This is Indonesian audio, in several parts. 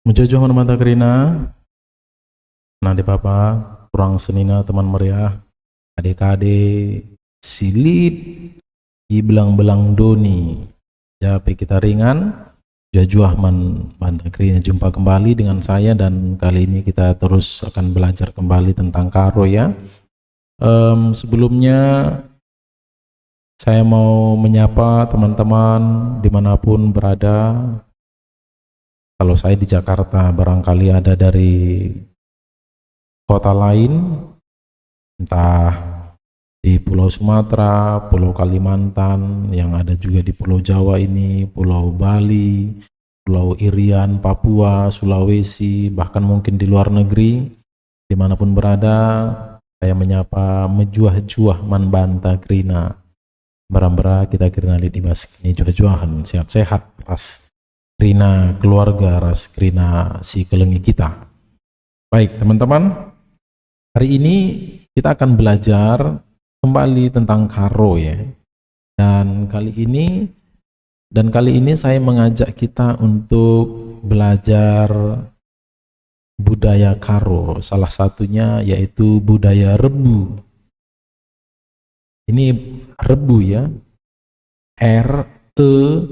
Mujojo mata kerina, nadi papa, kurang senina teman meriah, adik-adik, silit, ibelang-belang doni, jape kita ringan, jajuah mata kerina jumpa kembali dengan saya dan kali ini kita terus akan belajar kembali tentang karo ya. Sebelumnya saya mau menyapa teman-teman dimanapun berada. Kalau saya di Jakarta, barangkali ada dari kota lain, entah di Pulau Sumatera, Pulau Kalimantan, yang ada juga di Pulau Jawa ini, Pulau Bali, Pulau Irian, Papua, Sulawesi, bahkan mungkin di luar negeri, dimanapun berada, saya menyapa mejuah-juah man banta krina, barang-barang kita krina di bas ini juah-juahan, sehat-sehat, ras krina keluarga, ras krina si kelengi kita. Baik teman-teman, hari ini kita akan belajar kembali tentang karo ya. Dan kali ini saya mengajak kita untuk belajar budaya karo. Salah satunya yaitu budaya rebu. Ini rebu ya. R-E-B-U.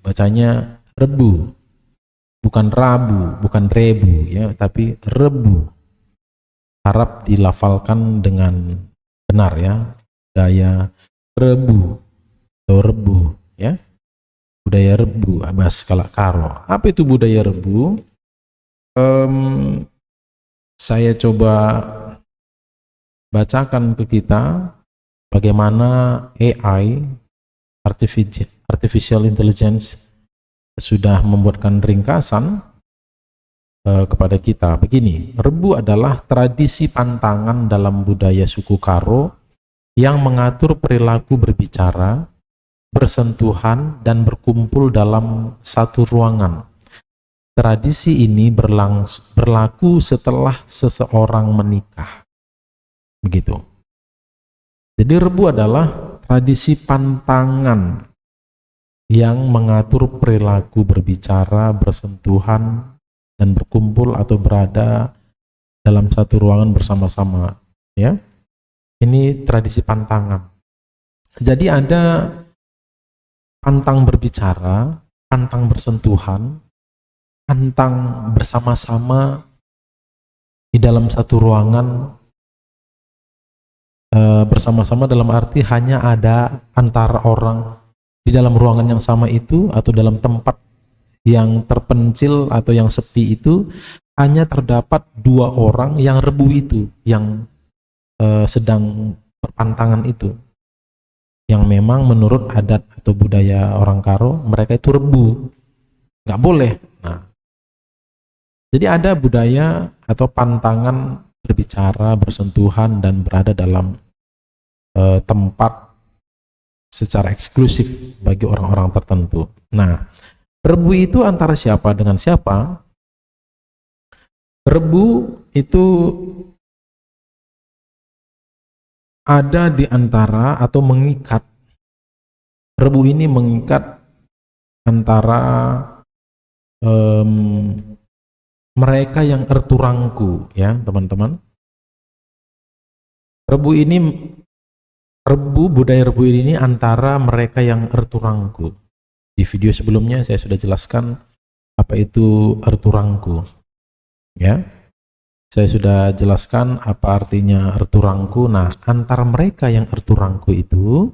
Bacanya rebu. Bukan rabu, bukan rebu ya, tapi rebu. Harap dilafalkan dengan benar ya, budaya rebu atau rebu ya, budaya rebu abas kalak karo. Apa itu budaya rebu? Saya coba bacakan ke kita bagaimana AI, artificial intelligence, sudah membuatkan ringkasan kepada kita. Begini, rebu adalah tradisi pantangan dalam budaya suku Karo yang mengatur perilaku berbicara, bersentuhan, dan berkumpul dalam satu ruangan. Tradisi ini berlaku setelah seseorang menikah. Begitu. Jadi rebu adalah tradisi pantangan yang mengatur perilaku berbicara, bersentuhan, dan berkumpul atau berada dalam satu ruangan bersama-sama ya. Ini tradisi pantangan. Jadi ada pantang berbicara, pantang bersentuhan, pantang bersama-sama di dalam satu ruangan, bersama-sama dalam arti hanya ada antara orang di dalam ruangan yang sama itu atau dalam tempat yang terpencil atau yang sepi itu hanya terdapat dua orang yang rebu itu, yang sedang perpantangan itu, yang memang menurut adat atau budaya orang Karo mereka itu rebu, nggak boleh. Nah, jadi ada budaya atau pantangan berbicara, bersentuhan, dan berada dalam tempat secara eksklusif bagi orang-orang tertentu. Nah, rebu itu antara siapa dengan siapa? Rebu itu ada di antara atau mengikat. Rebu ini mengikat antara mereka yang erturangku ya teman-teman. Budaya rebu ini antara mereka yang erturangku. Di video sebelumnya saya sudah jelaskan apa itu erturangku. Ya. Saya sudah jelaskan apa artinya erturangku. Nah, antara mereka yang erturangku itu,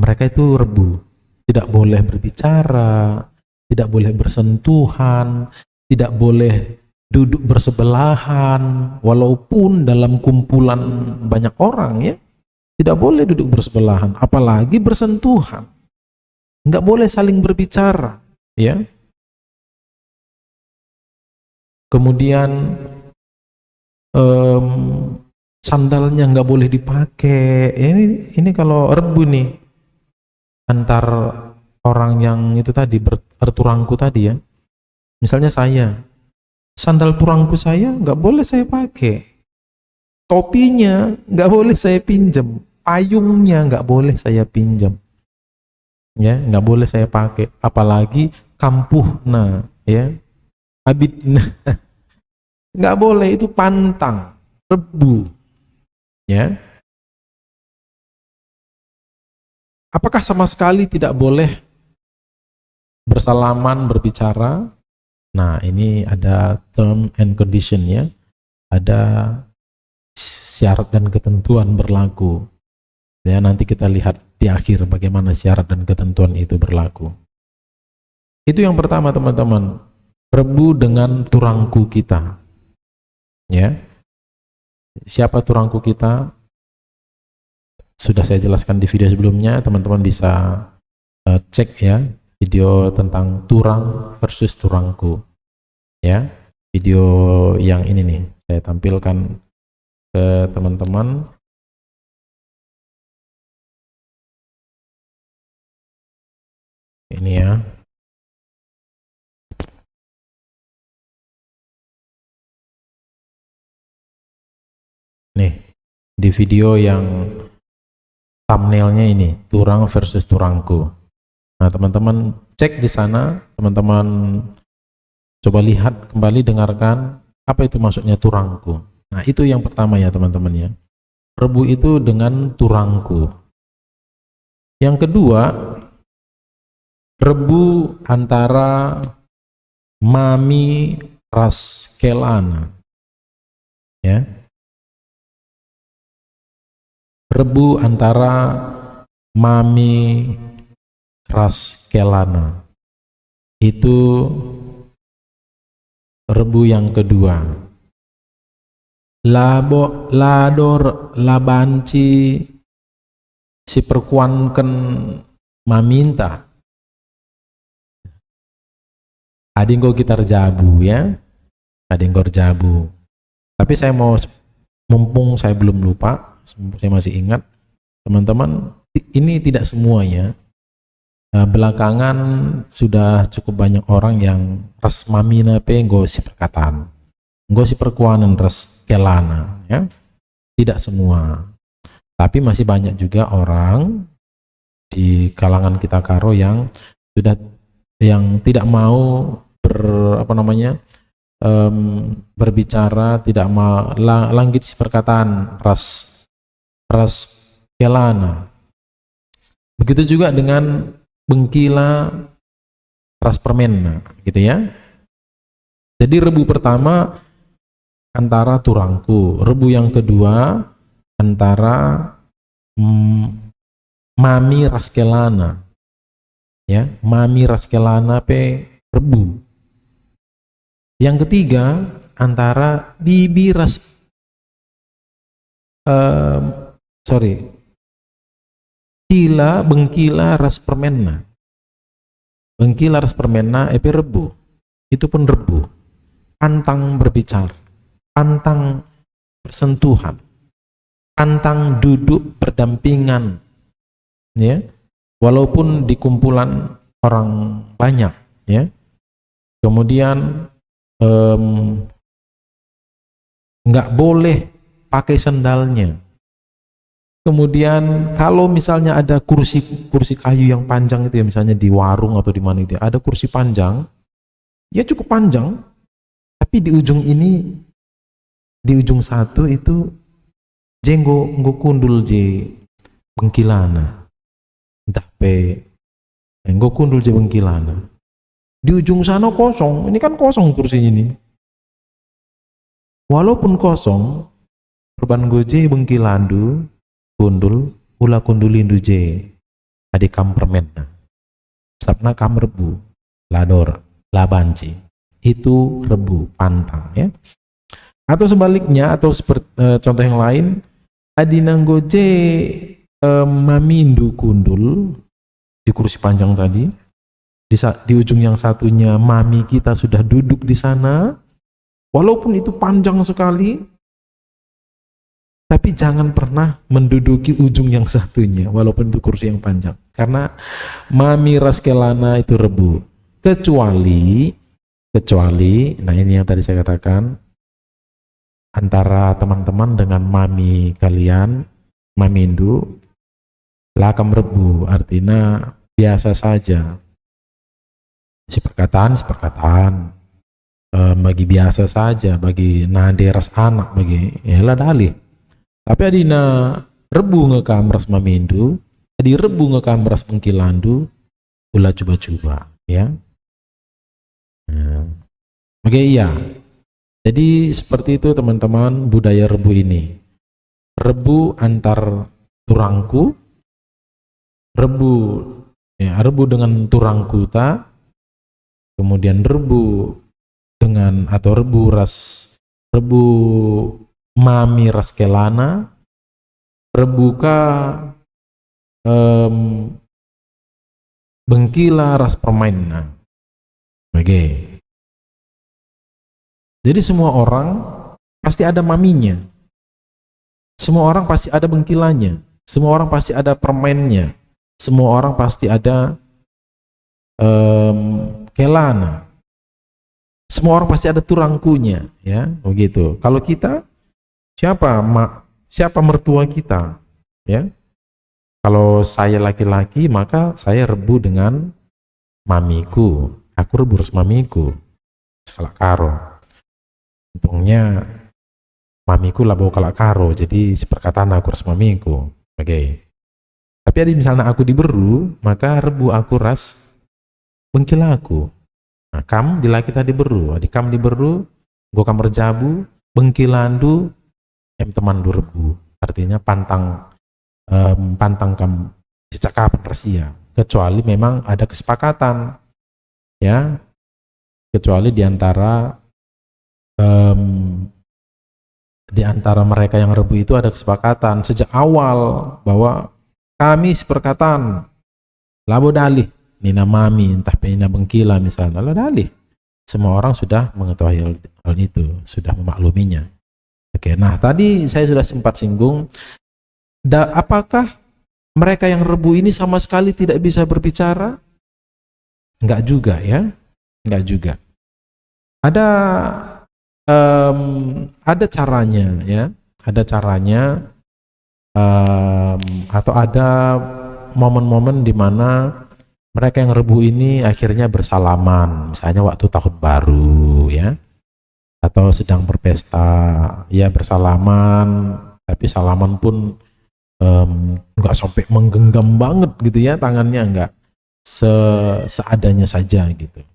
mereka itu rebu. Tidak boleh berbicara, tidak boleh bersentuhan, tidak boleh duduk bersebelahan, walaupun dalam kumpulan banyak orang ya. Tidak boleh duduk bersebelahan, apalagi bersentuhan. Nggak boleh saling berbicara, ya. Kemudian sandalnya nggak boleh dipakai. Ini kalau rebu nih antar orang yang itu tadi berturangku tadi ya. Misalnya saya, sandal turangku saya nggak boleh saya pakai. Topinya nggak boleh saya pinjam, payungnya nggak boleh saya pinjam, ya nggak boleh saya pakai, apalagi kampuhna, ya Abid nggak boleh, itu pantang, rebu, ya. Apakah sama sekali tidak boleh bersalaman, berbicara? Nah, ini ada term and condition, ya. Ada syarat dan ketentuan berlaku. Ya, nanti kita lihat di akhir bagaimana syarat dan ketentuan itu berlaku. Itu yang pertama, teman-teman. Rebu dengan turangku kita. Ya. Siapa turangku kita? Sudah saya jelaskan di video sebelumnya, teman-teman bisa cek ya video tentang turang versus turangku. Ya. Video yang ini nih saya tampilkan ke teman-teman. Ini ya. Nih, di video yang thumbnailnya ini, turang versus turangku. Nah, teman-teman cek di sana, teman-teman coba lihat kembali, dengarkan apa itu maksudnya turangku. Nah, itu yang pertama ya teman-teman ya. Rebu itu dengan turangku. Yang kedua, rebu antara mami raskelana. Ya. Rebu antara mami raskelana. Itu rebu yang kedua. Lador labanci si perkuankan maminta. Adinggo kita jabu ya. Adinggo jabu. Tapi saya mau, mumpung saya belum lupa, saya masih ingat, teman-teman, ini tidak semuanya. Belakangan sudah cukup banyak orang yang ras mamina pe nggo si perkataan, nggo si perkuanan ras kelana ya. Tidak semua, tapi masih banyak juga orang di kalangan kita karo yang sudah, yang tidak mau berbicara, tidak mau langgit si perkataan ras kelana. Begitu juga dengan bengkila ras permenna, gitu ya. Jadi rebu pertama antara turangku, rebu yang kedua antara mami raskelana, ya, mami raskelana pe rebu. Yang ketiga antara bibi bengkila ras permenna. Bengkila ras permenna epe rebu. Itu pun rebu. Pantang berbicara, pantang bersentuhan, pantang duduk berdampingan. Ya. Walaupun di kumpulan orang banyak, ya. Kemudian nggak boleh pakai sendalnya. Kemudian kalau misalnya ada kursi kayu yang panjang itu ya, misalnya di warung atau di mana itu ada kursi panjang, ya cukup panjang, tapi di ujung ini, di ujung satu itu jenggo kundul je bengkilana, entah pe nggo kundul je bengkilana. Di ujung sana kosong, ini kan kosong kursinya ini. Walaupun kosong, perban goje bengkilandu kundul ula kundulindu je adi kampermenna sabna kam rebu lador labanci, itu rebu pantang ya. Atau sebaliknya, atau contoh yang lain, adi nanggoje mamindu kundul di kursi panjang tadi, di ujung yang satunya mami kita sudah duduk di sana, walaupun itu panjang sekali, tapi jangan pernah menduduki ujung yang satunya, walaupun itu kursi yang panjang, karena mami raskelana itu rebu. Kecuali, nah ini yang tadi saya katakan, antara teman-teman dengan mami kalian, mamindu, lakam rebu, artinya biasa saja. Si perkataan, bagi biasa saja, bagi naderas anak, bagi lah dalih. Tapi adina rebu ngekam ras mamindu, adi rebu ngekam ras bengkilandu, ula coba-coba, ya. Oke, iya. Jadi seperti itu teman-teman budaya rebu ini. Rebu antar turangku, rebu rebu dengan turangku ta, kemudian rebu dengan atau rebu mami ras kelana, rebuka bengkila ras permainna. Oke. Jadi semua orang pasti ada maminya. Semua orang pasti ada bengkilanya. Semua orang pasti ada permainnya. Semua orang pasti ada kelana. Semua orang pasti ada turangkunya, ya, begitu. Kalau kita siapa mertua kita, ya? Kalau saya laki-laki maka saya rebu dengan mamiku. Aku rebu harus mamiku. Sekalak karo. Untungnya mamiku lah bawa kalak karo, jadi seperkataan aku ras mamiku. Oke. Tapi ada misalnya aku diberu, maka rebu aku ras bengkila aku. Nah, kam di laki tadi beru, di kam diberu, gua kam berjabu, bengkilandu, teman du rebu. Artinya pantang kam dicakapan rasia. Kecuali memang ada kesepakatan, ya. Kecuali di antara mereka yang rebu itu ada kesepakatan sejak awal bahwa kami seperkatan labo dalih nina mami entah nina bengkila misalnya lah dalih. Semua orang sudah mengetahui hal itu, sudah memakluminya. Oke, nah tadi saya sudah sempat singgung, apakah mereka yang rebu ini sama sekali tidak bisa berbicara? Enggak juga, ya, enggak juga. Ada caranya, ya, ada caranya, atau ada momen-momen di mana mereka yang rebu ini akhirnya bersalaman, misalnya waktu tahun baru, ya, atau sedang berpesta, ya bersalaman, tapi salaman pun nggak sampai menggenggam banget gitu, ya, tangannya nggak seadanya saja gitu,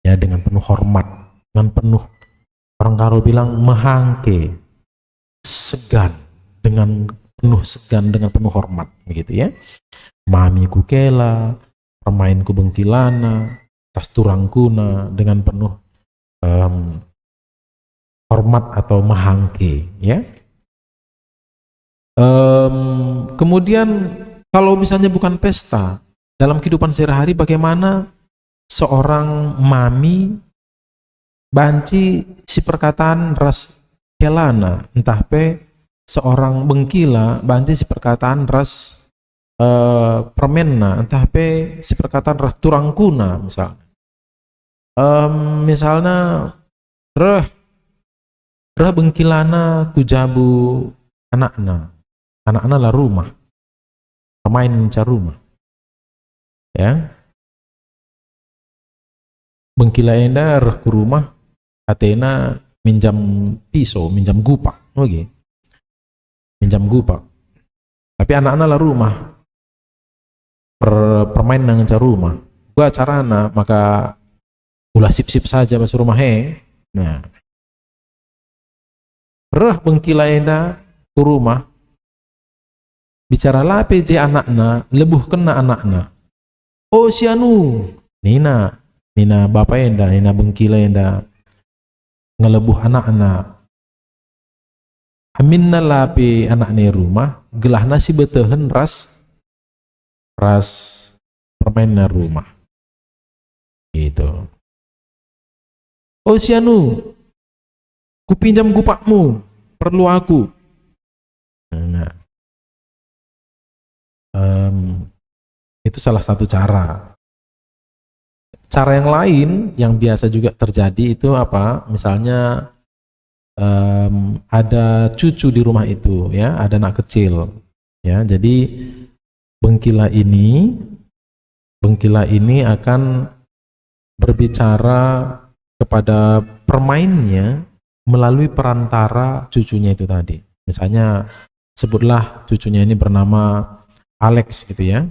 ya, dengan penuh hormat, dengan penuh, orang karo bilang mehangke, segan, dengan penuh segan, dengan penuh hormat begitu, ya. Mamiku kela, permainku bengkilana, rasturangkuna, dengan penuh hormat atau mahangke, ya. Kemudian kalau misalnya bukan pesta, dalam kehidupan sehari-hari bagaimana seorang mami banci si perkataan ras kelana, entah pe seorang bengkila banci si perkataan ras permenna, entah pe si perkataan ras turangkuna misalnya. Misalnya reh bengkilana kujabu anakna lah rumah, pemain ca rumah, ya. Bengkila enda reh ke rumah, atena minjam pisau, minjam gupak, oke, minjam gupak. Tapi anak-anak lah rumah, permain dengan ca rumah. Gua carana maka ulah sip-sip saja masuk rumah Nah, reh bengkila enda ke rumah, bicara lah PJ anakna, lebuh kena anakna. Oh sianu, Nina bapak enda, Nina bengkila enda ngelebuh anak-anak. Aminna lapi anak ni rumah, gelah nasi betehen ras permainan rumah. Gitu. Oh sianu, ku pinjam gupakmu, perlu aku. Nah, itu salah satu cara. Cara yang lain yang biasa juga terjadi itu apa? Misalnya ada cucu di rumah itu, ya, ada anak kecil, ya. Jadi bengkila ini akan berbicara kepada permainnya melalui perantara cucunya itu tadi. Misalnya sebutlah cucunya ini bernama Alex gitu ya.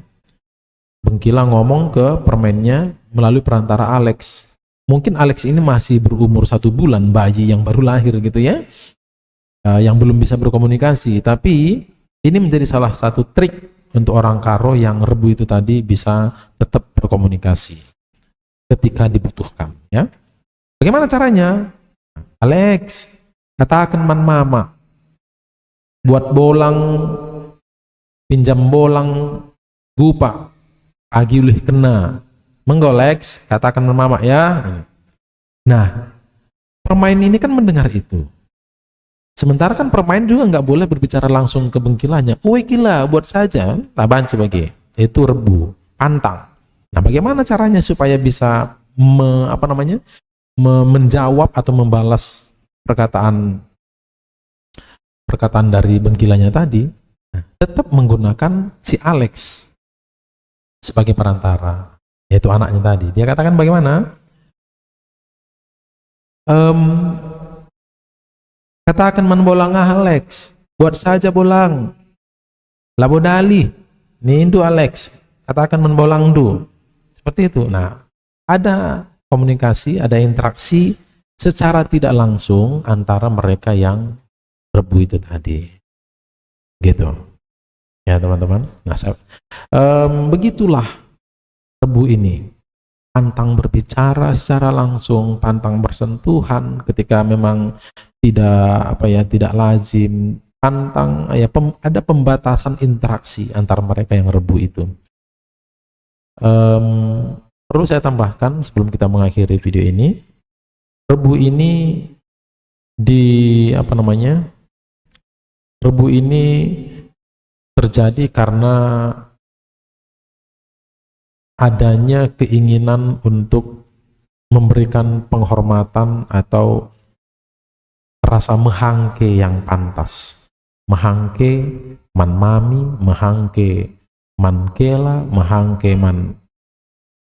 Bengkila ngomong ke permainnya melalui perantara Alex. Mungkin Alex ini masih berumur 1 bulan, bayi yang baru lahir gitu ya, yang belum bisa berkomunikasi. Tapi ini menjadi salah satu trik untuk orang Karo yang rebu itu tadi bisa tetap berkomunikasi ketika dibutuhkan ya. Bagaimana caranya? Alex, katakan man mama, buat bolang, pinjam bolang, gupa, agi ulih kena, menggo Lex, katakan man mama ya. Nah, permain ini kan mendengar itu. Sementara kan permain juga nggak boleh berbicara langsung ke bengkilanya. Woi gila, buat saja, laban sebagai itu rebu, pantang. Nah, bagaimana caranya supaya bisa menjawab atau membalas perkataan dari bengkilanya tadi? Nah, tetap menggunakan si Alex sebagai perantara, yaitu anaknya tadi. Dia katakan bagaimana? Katakan man bolang Alex, buat saja bolang. Labo dali, nindu Alex, katakan man bolang du. Seperti itu. Nah, ada komunikasi, ada interaksi secara tidak langsung antara mereka yang rebu itu tadi. Gitu. Ya teman-teman. Nah, begitulah rebu ini. Pantang berbicara secara langsung, pantang bersentuhan ketika memang tidak lazim, pantang ada pembatasan interaksi antara mereka yang rebu itu. Perlu saya tambahkan sebelum kita mengakhiri video ini, rebu ini rebu ini terjadi karena adanya keinginan untuk memberikan penghormatan atau rasa mehangke yang pantas. Mehangke man mami, mehangke man kela, mehangke man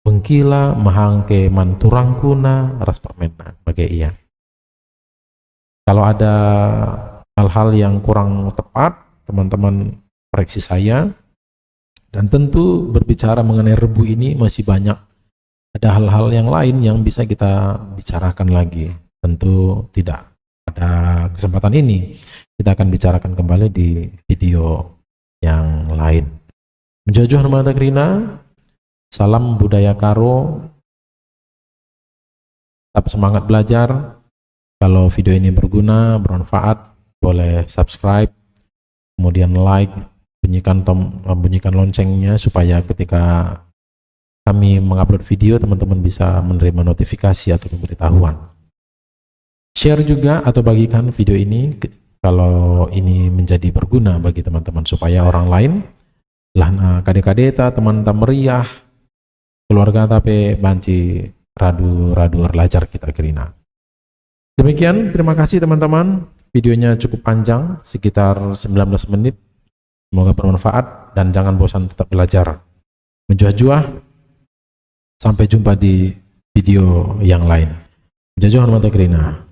bengkila, mehangke man turangkuna, ras permena, bagai iya. Kalau ada hal-hal yang kurang tepat, teman-teman koreksi saya. Dan tentu berbicara mengenai rebu ini masih banyak. Ada hal-hal yang lain yang bisa kita bicarakan lagi. Tentu tidak pada kesempatan ini. Kita akan bicarakan kembali di video yang lain. Menjojoh Mata Krina, salam budaya Karo. Tetap semangat belajar. Kalau video ini berguna, bermanfaat, boleh subscribe, kemudian like, bunyikan loncengnya supaya ketika kami mengupload video teman-teman bisa menerima notifikasi atau pemberitahuan. Share juga atau bagikan video ini kalau ini menjadi berguna bagi teman-teman supaya orang lain lah kadek-kadeta teman-teman meriah keluarga tapi banci radu belajar kita Krina. Demikian, terima kasih teman-teman. Videonya cukup panjang, sekitar 19 menit. Semoga bermanfaat dan jangan bosan tetap belajar. Menjuah-juah. Sampai jumpa di video yang lain. Menjuah Mata Krina.